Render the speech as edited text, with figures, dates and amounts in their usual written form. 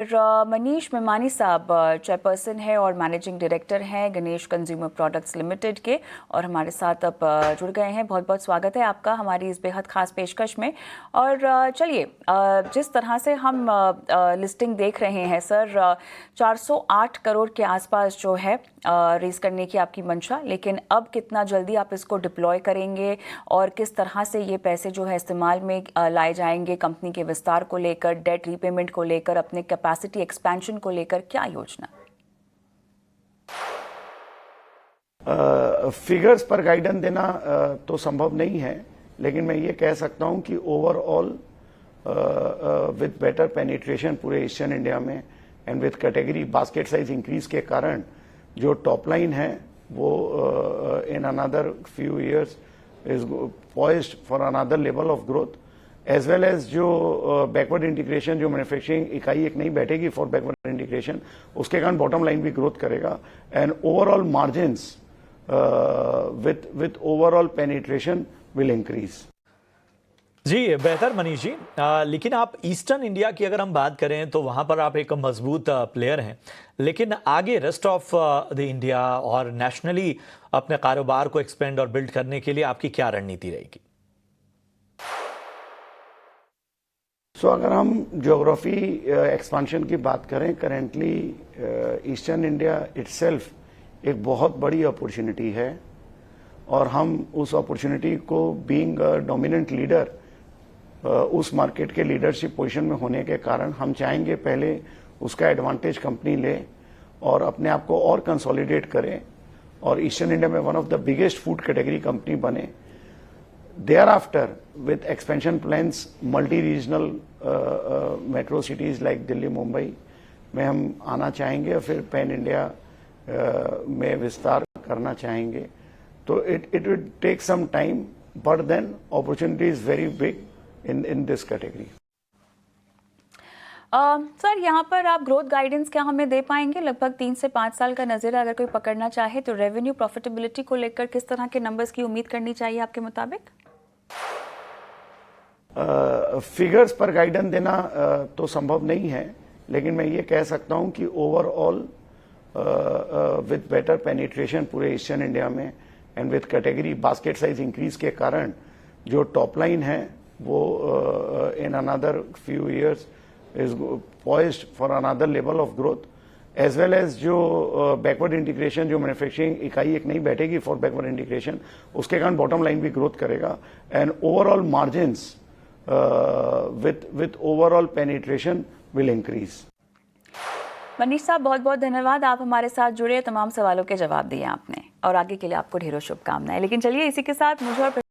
मनीष मेमानी साहब चेयरपर्सन है और मैनेजिंग डायरेक्टर हैं गणेश कंज्यूमर प्रोडक्ट्स लिमिटेड के, और हमारे साथ अब जुड़ गए हैं। बहुत बहुत स्वागत है आपका हमारी इस बेहद खास पेशकश में। और चलिए, जिस तरह से हम लिस्टिंग देख रहे हैं सर, 408 करोड़ के आसपास जो है रेज करने की आपकी मंशा, लेकिन अब कितना जल्दी आप इसको डिप्लॉय करेंगे और किस तरह से ये पैसे जो है इस्तेमाल में लाए जाएंगे कंपनी के विस्तार को लेकर, डेट रीपेमेंट को लेकर, अपने कैपेसिटी एक्सपेंशन को लेकर क्या योजना? फिगर्स पर गाइडेंस देना तो संभव नहीं है, लेकिन मैं ये कह सकता हूं कि ओवरऑल विद बेटर पेनिट्रेशन पूरे ईस्टर्न इंडिया में and with category basket size increase के कारण जो टॉप लाइन है वो in another few years is poised for another level of growth, as well as जो बैकवर्ड इंटीग्रेशन, जो मैन्युफैक्चरिंग इकाई एक नहीं बैठेगी फॉर बैकवर्ड इंटीग्रेशन, उसके कारण बॉटम लाइन भी ग्रोथ करेगा and overall margins with overall penetration will increase. जी बेहतर मनीष जी, लेकिन आप ईस्टर्न इंडिया की अगर हम बात करें तो वहां पर आप एक मजबूत प्लेयर हैं, लेकिन आगे रेस्ट ऑफ द इंडिया और नेशनली अपने कारोबार को एक्सपेंड और बिल्ड करने के लिए आपकी क्या रणनीति रहेगी? अगर हम ज्योग्राफी एक्सपांशन की बात करें, करेंटली ईस्टर्न इंडिया इटसेल्फ एक बहुत बड़ी अपॉर्चुनिटी है और हम उस अपॉर्चुनिटी को बीइंग अ डोमिनेंट लीडर, उस मार्केट के लीडरशिप पोजीशन में होने के कारण हम चाहेंगे पहले उसका एडवांटेज कंपनी ले और अपने आप को और कंसोलिडेट करें और ईस्टर्न इंडिया में one of the biggest food category company बने। Thereafter, with expansion plans, multi-regional metro cities like Delhi, Mumbai में हम आना चाहेंगे और फिर पैन इंडिया में विस्तार करना चाहेंगे। तो it would take some time, but then opportunity is very big in this category. Sir, यहाँ पर आप ग्रोथ गाइडेंस क्या हमें दे पाएंगे? लगभग 3 से 5 साल का नजरिया अगर कोई पकड़ना चाहे तो रेवेन्यू प्रॉफिटेबिलिटी को लेकर किस तरह के नंबर्स की उम्मीद करनी चाहिए आपके मुताबिक? फिगर्स पर गाइडेंस देना तो संभव नहीं है, लेकिन मैं ये कह सकता हूं कि ओवरऑल विद बेटर पेनिट्रेशन पूरे ईस्टर्न इंडिया में and with category basket size increase के कारण जो टॉप लाइन है वो in another few years is poised for another level of growth, as well as जो बैकवर्ड इंटीग्रेशन, जो मैन्युफैक्चरिंग इकाई एक नहीं बैठेगी फॉर बैकवर्ड इंटीग्रेशन, उसके कारण बॉटम लाइन भी ग्रोथ करेगा and overall margins with overall penetration will increase. Manish साहब, बहुत बहुत धन्यवाद, आप हमारे साथ जुड़े, तमाम सवालों के जवाब दिए आपने और आगे के लिए आपको ढेरों शुभकामनाएं। लेकिन चलिए, इसी के साथ मुझे और